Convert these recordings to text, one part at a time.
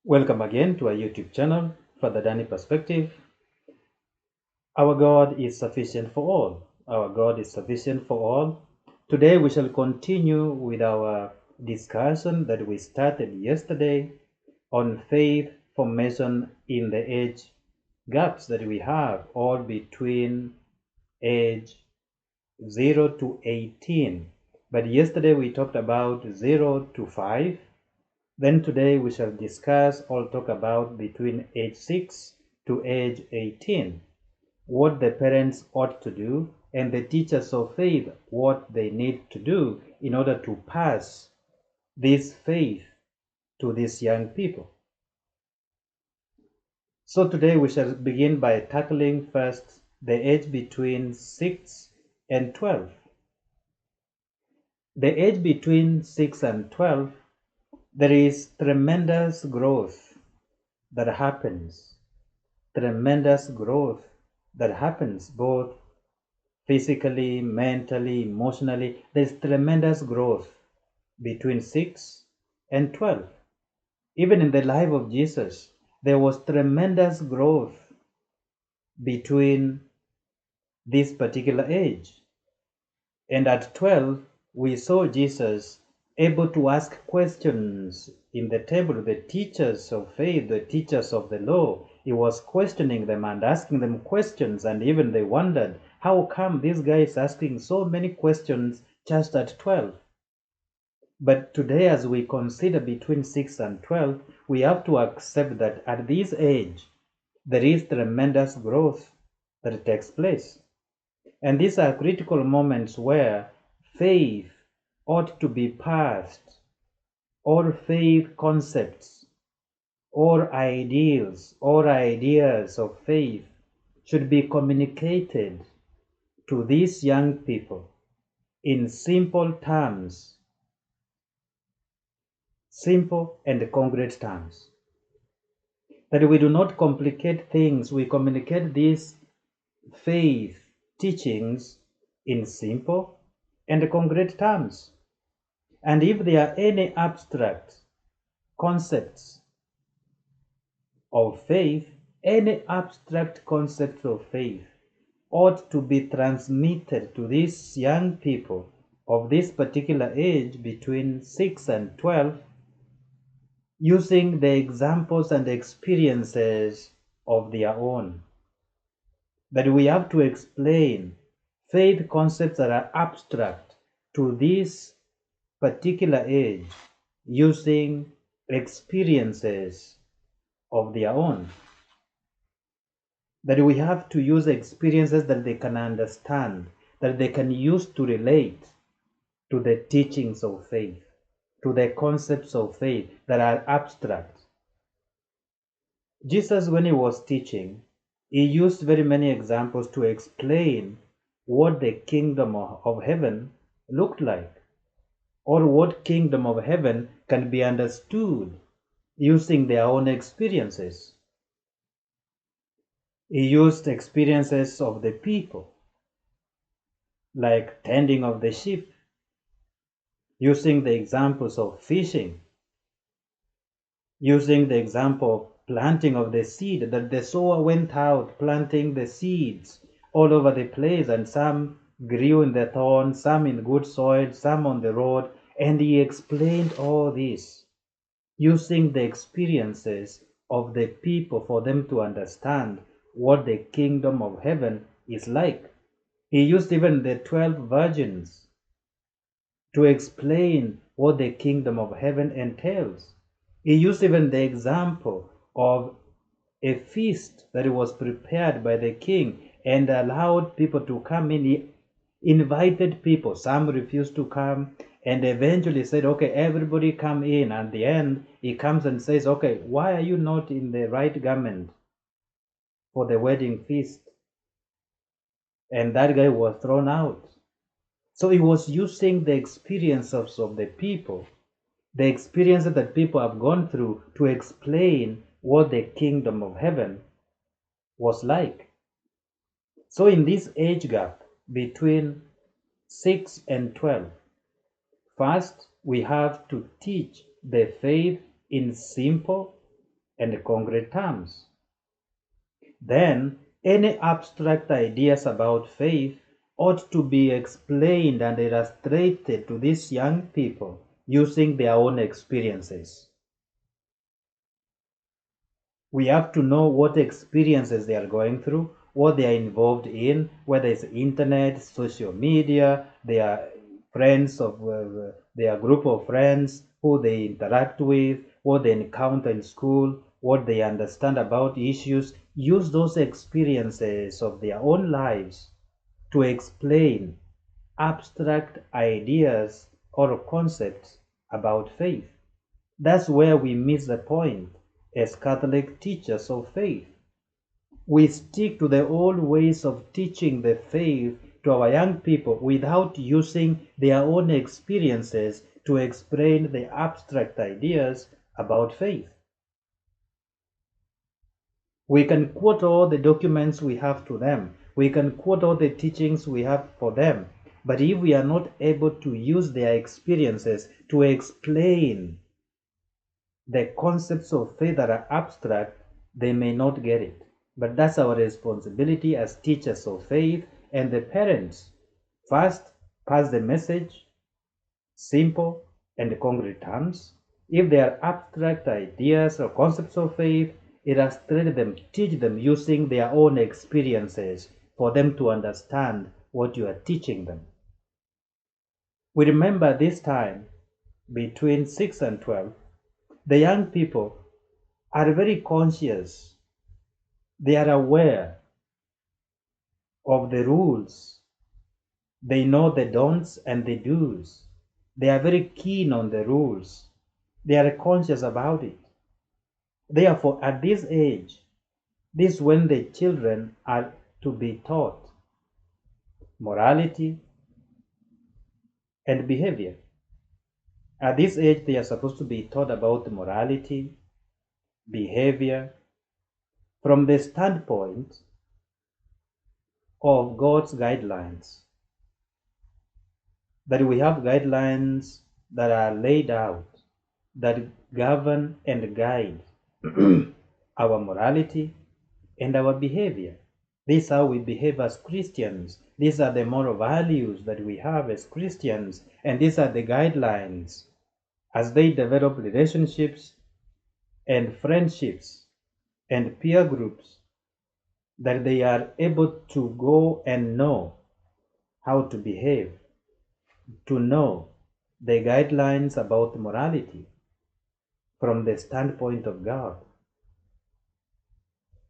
Welcome again to our YouTube channel, Father Danny Perspective. Our God is sufficient for all. Our God is sufficient for all. Today we shall continue with our discussion that we started yesterday on faith formation in the age gaps that we have, all between age 0 to 18. But yesterday we talked about 0 to 5. Then today we shall discuss or talk about between age 6 to age 18, what the parents ought to do and the teachers of faith what they need to do in order to pass this faith to these young people. So today we shall begin by tackling first the age between 6 and 12. The age between 6 and 12, there is tremendous growth that happens. Tremendous growth that happens both physically, mentally, emotionally. There's tremendous growth between 6 and 12. Even in the life of Jesus, there was tremendous growth between this particular age. And at 12, we saw Jesus able to ask questions in the temple, the teachers of faith, the teachers of the law. He was questioning them and asking them questions, and even they wondered, how come this guy is asking so many questions just at 12? But today, as we consider between 6 and 12, we have to accept that at this age, there is tremendous growth that takes place. And these are critical moments where faith ought to be passed, or faith concepts, or ideals, or ideas of faith should be communicated to these young people in simple terms, simple and concrete terms. That we do not complicate things, we communicate these faith teachings in simple and concrete terms. And if there are any abstract concepts of faith, any abstract concept of faith ought to be transmitted to these young people of this particular age between 6 and 12 using the examples and experiences of their own. That we have to explain faith concepts that are abstract to this particular age using experiences of their own. That we have to use experiences that they can understand, that they can use to relate to the teachings of faith, to the concepts of faith that are abstract. Jesus, when he was teaching, he used very many examples to explain what the kingdom of heaven looked like, or what kingdom of heaven can be understood using their own experiences. He used experiences of the people, like tending of the sheep, using the examples of fishing, using the example of planting of the seed, that the sower went out planting the seeds all over the place, and some grew in the thorns, some in good soil, some on the road, and he explained all this using the experiences of the people for them to understand what the kingdom of heaven is like. He used even the 12 virgins to explain what the kingdom of heaven entails. He used even the example of a feast that was prepared by the king and allowed people to come in. He invited people. Some refused to come and eventually said, okay, everybody come in. At the end, he comes and says, okay, why are you not in the right garment for the wedding feast? And that guy was thrown out. So he was using the experiences of the people, the experiences that people have gone through to explain what the kingdom of heaven was like. So in this age gap between 6 and 12, first we have to teach the faith in simple and concrete terms. Then, any abstract ideas about faith ought to be explained and illustrated to these young people using their own experiences. We have to know what experiences they are going through, what they are involved in, whether it's internet, social media, their friends of their group of friends, who they interact with, what they encounter in school, what they understand about issues. Use those experiences of their own lives to explain abstract ideas or concepts about faith. That's where we miss the point as Catholic teachers of faith. We stick to the old ways of teaching the faith to our young people without using their own experiences to explain the abstract ideas about faith. We can quote all the documents we have to them. We can quote all the teachings we have for them. But if we are not able to use their experiences to explain the concepts of faith that are abstract, they may not get it. But that's our responsibility as teachers of faith and the parents. First, pass the message, simple and concrete terms. If they are abstract ideas or concepts of faith, illustrate them, teach them using their own experiences for them to understand what you are teaching them. We remember this time between 6 and 12, the young people are very conscious. They are aware of the rules. They know the don'ts and the do's. They are very keen on the rules. They are conscious about it. Therefore, at this age, this is when the children are to be taught morality and behavior. At this age, they are supposed to be taught about morality, behavior, from the standpoint of God's guidelines. That we have guidelines that are laid out that govern and guide our morality and our behavior. This is how we behave as Christians. These are the moral values that we have as Christians, and these are the guidelines as they develop relationships and friendships and peer groups, that they are able to go and know how to behave, to know the guidelines about morality from the standpoint of God.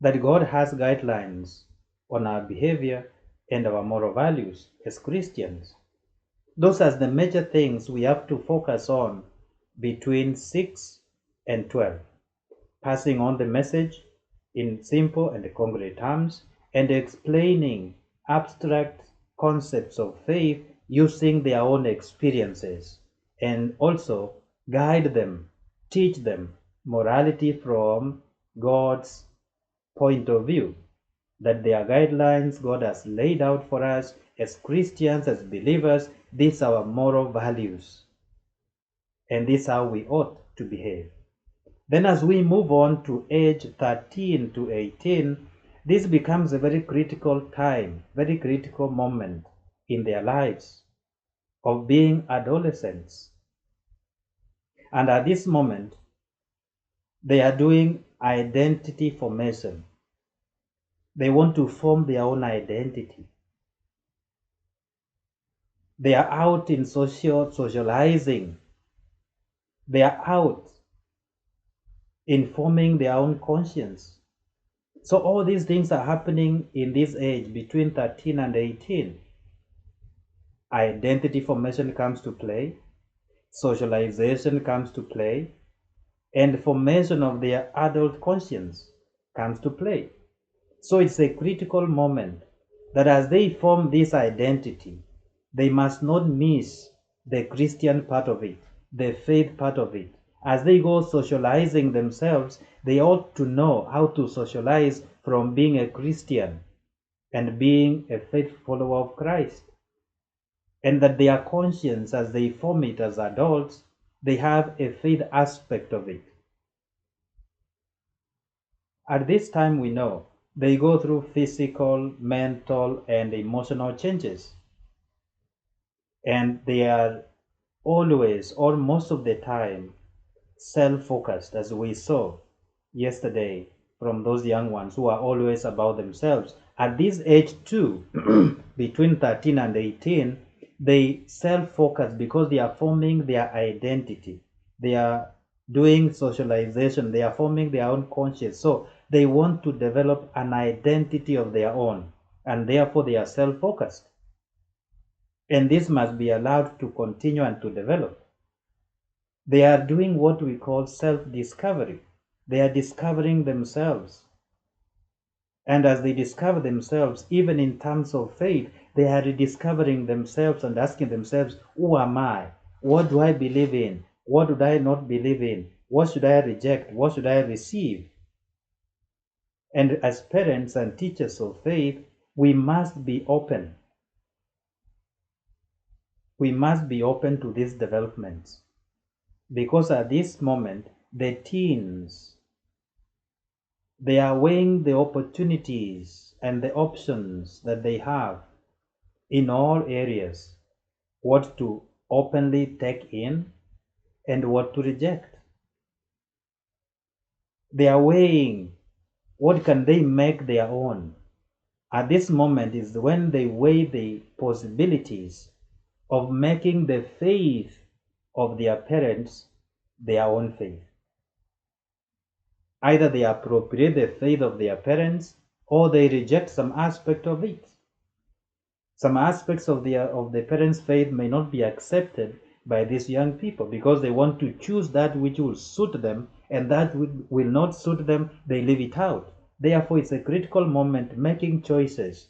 That God has guidelines on our behavior and our moral values as Christians. Those are the major things we have to focus on between 6 and 12. Passing on the message in simple and concrete terms and explaining abstract concepts of faith using their own experiences, and also guide them, teach them morality from God's point of view, that there are guidelines God has laid out for us as Christians, as believers. These are our moral values, and this is how we ought to behave. Then as we move on to age 13 to 18, this becomes a very critical time, very critical moment in their lives of being adolescents. And at this moment, they are doing identity formation. They want to form their own identity. They are out in socializing. They are out in forming their own conscience. So all these things are happening in this age between 13 and 18. Identity formation comes to play, socialization comes to play, and formation of their adult conscience comes to play. So it's a critical moment that as they form this identity, they must not miss the Christian part of it, the faith part of it. As they go socializing themselves, they ought to know how to socialize from being a Christian and being a faith follower of Christ. And that their conscience, as they form it as adults, they have a faith aspect of it. At this time, we know they go through physical, mental, and emotional changes. And they are always, or most of the time, self focused, as we saw yesterday from those young ones who are always about themselves. At this age, too, between 13 and 18, they self focus because they are forming their identity. They are doing socialization, they are forming their own conscience. So they want to develop an identity of their own, and therefore they are self focused. And this must be allowed to continue and to develop. They are doing what we call self discovery. They are discovering themselves. And as they discover themselves, even in terms of faith, they are rediscovering themselves and asking themselves, who am I? What do I believe in? What do I not believe in? What should I reject? What should I receive? And as parents and teachers of faith, we must be open. We must be open to these developments. Because at this moment, the teens, they are weighing the opportunities and the options that they have in all areas, what to openly take in and what to reject. They are weighing what can they make their own. At this moment is when they weigh the possibilities of making the faith of their parents their own faith. Either they appropriate the faith of their parents or they reject some aspect of it. Some aspects of the parents' faith may not be accepted by these young people because they want to choose that which will suit them, and that will not suit them, they leave it out. Therefore, it's a critical moment making choices.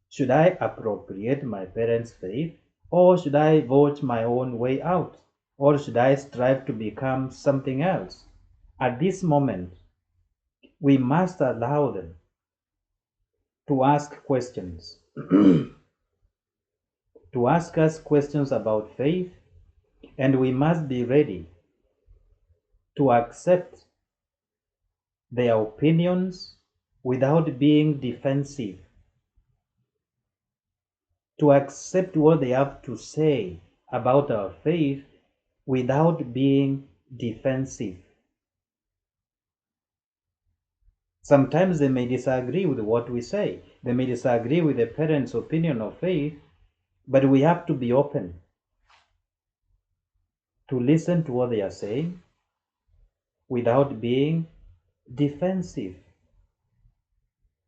Should I appropriate my parents' faith, or should I vote my own way out, or should I strive to become something else? At this moment, we must allow them to ask questions, to ask us questions about faith, and we must be ready to accept their opinions without being defensive, to accept what they have to say about our faith without being defensive. Sometimes they may disagree with what we say, they may disagree with the parents' opinion of faith, but we have to be open to listen to what they are saying without being defensive.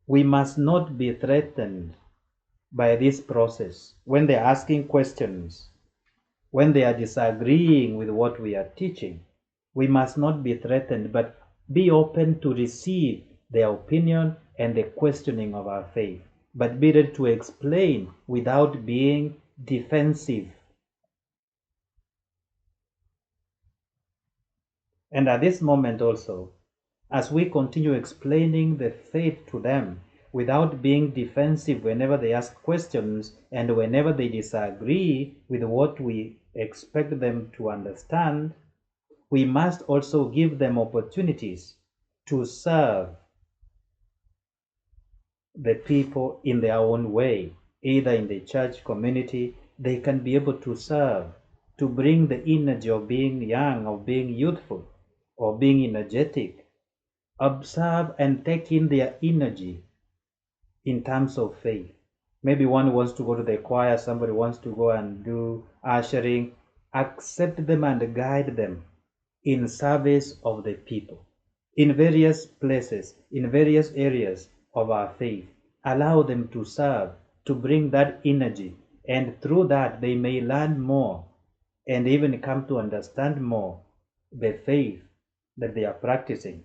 We must not be threatened by this process when they're asking questions, when they are disagreeing with what we are teaching. We must not be threatened, but be open to receive their opinion and the questioning of our faith, but be ready to explain without being defensive. And at this moment also, as we continue explaining the faith to them without being defensive whenever they ask questions and whenever they disagree with what we expect them to understand, we must also give them opportunities to serve the people in their own way, either in the church community. They can be able to serve, to bring the energy of being young, of being youthful, or being energetic. Observe and take in their energy in terms of faith. Maybe one wants to go to the choir, somebody wants to go and do ushering. Accept them and guide them in service of the people in various places, in various areas of our faith. Allow them to serve, to bring that energy, and through that they may learn more and even come to understand more the faith that they are practicing.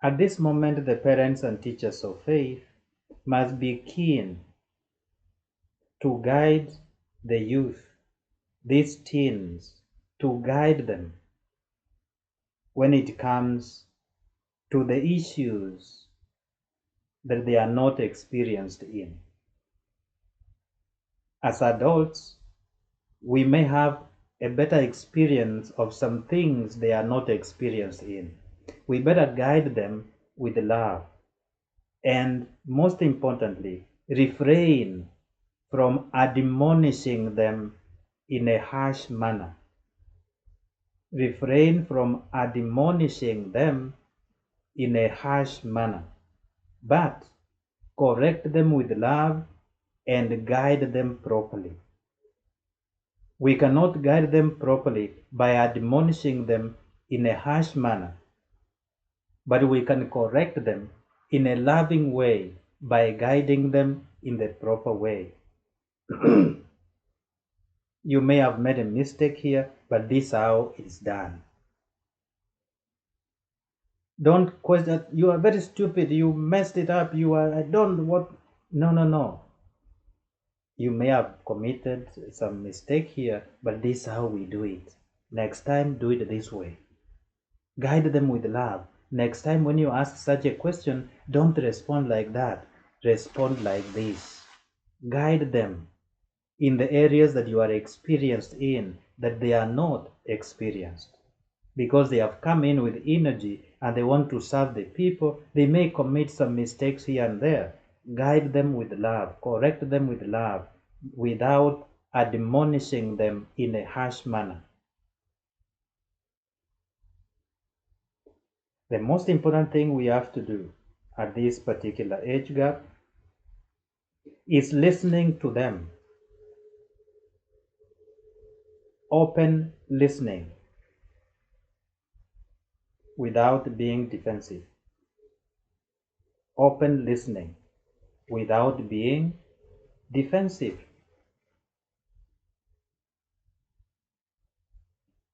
At this moment, the parents and teachers of faith must be keen to guide the youth, these teens, to guide them when it comes to the issues that they are not experienced in. As adults, we may have a better experience of some things they are not experienced in. We better guide them with love. And most importantly, refrain from admonishing them in a harsh manner. Refrain from admonishing them in a harsh manner, but correct them with love and guide them properly. We cannot guide them properly by admonishing them in a harsh manner, but we can correct them in a loving way by guiding them in the proper way. You may have made a mistake here, but this is how it's done. Don't question, you are very stupid, you messed it up, I don't what. No, no, no. You may have committed some mistake here, but this is how we do it. Next time, do it this way. Guide them with love. Next time, when you ask such a question, don't respond like that. Respond like this. Guide them in the areas that you are experienced in, that they are not experienced. Because they have come in with energy and they want to serve the people, they may commit some mistakes here and there. Guide them with love, correct them with love, without admonishing them in a harsh manner. The most important thing we have to do at this particular age gap is listening to them. Open listening without being defensive. Open listening without being defensive.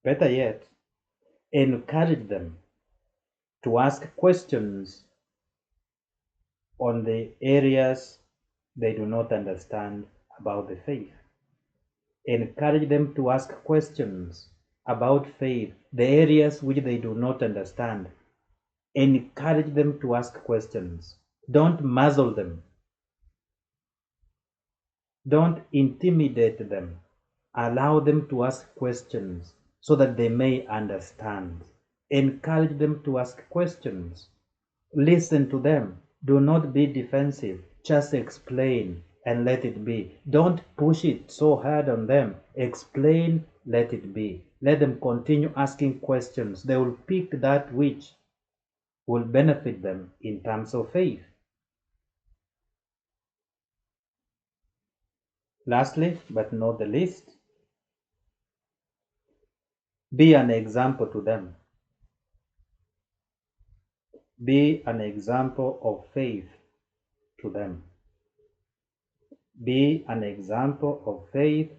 Better yet, encourage them to ask questions on the areas they do not understand about the faith. Encourage them to ask questions about faith, the areas which they do not understand. Encourage them to ask questions. Don't muzzle them. Don't intimidate them. Allow them to ask questions so that they may understand. Encourage them to ask questions. Listen to them. Do not be defensive. Just explain and let it be. Don't push it so hard on them. Explain, let it be. Let them continue asking questions. They will pick that which will benefit them in terms of faith. Lastly, but not the least, be an example to them. Be an example of faith to them. Be an example of faith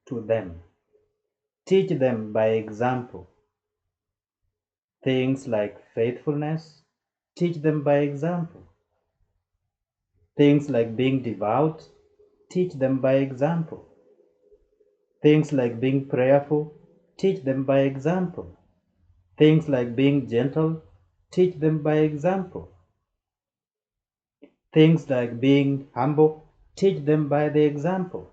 to them. Teach them by example. Things like faithfulness, teach them by example. Things like being devout, teach them by example. Things like being prayerful, teach them by example. Things like being gentle, teach them by example. Things like being humble, teach them by the example.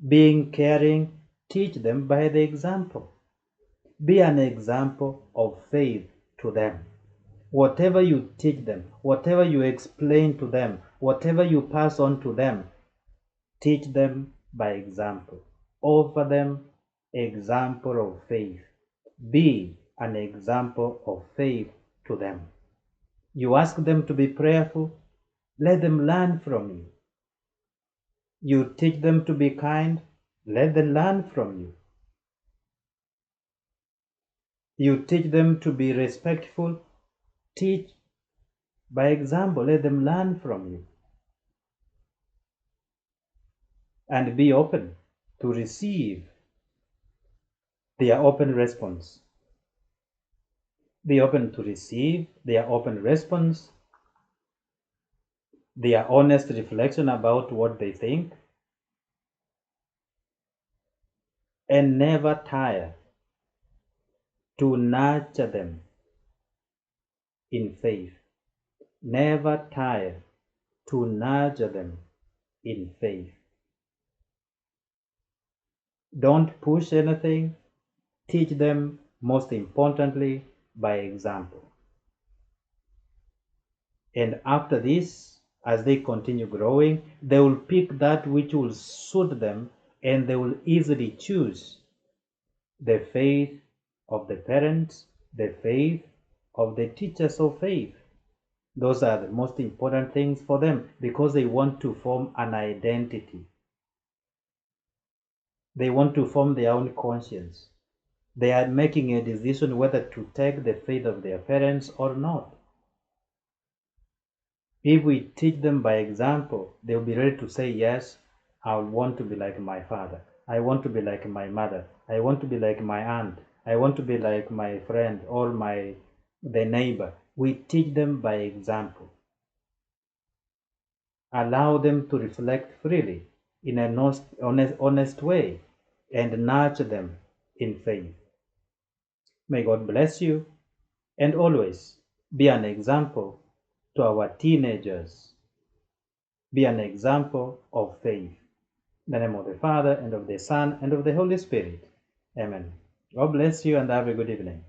Being caring, teach them by the example. Be an example of faith to them. Whatever you teach them, whatever you explain to them, whatever you pass on to them, teach them by example. Offer them example of faith. Be an example of faith to them. You ask them to be prayerful, let them learn from you. You teach them to be kind, let them learn from you. You teach them to be respectful, teach by example, let them learn from you. And be open to receive their open response. Be open to receive their open response, their honest reflection about what they think, and never tire to nurture them in faith. Never tire to nurture them in faith. Don't push anything. Teach them most importantly, by example. And after this, as they continue growing, they will pick that which will suit them, and they will easily choose the faith of the parents, the faith of the teachers of faith. Those are the most important things for them because they want to form an identity. They want to form their own conscience. They are making a decision whether to take the faith of their parents or not. If we teach them by example, they'll be ready to say, yes, I want to be like my father. I want to be like my mother. I want to be like my aunt. I want to be like my friend or the neighbor. We teach them by example. Allow them to reflect freely in an honest way and nurture them in faith. May God bless you and always be an example to our teenagers. Be an example of faith. In the name of the Father, and of the Son, and of the Holy Spirit. Amen. God bless you and have a good evening.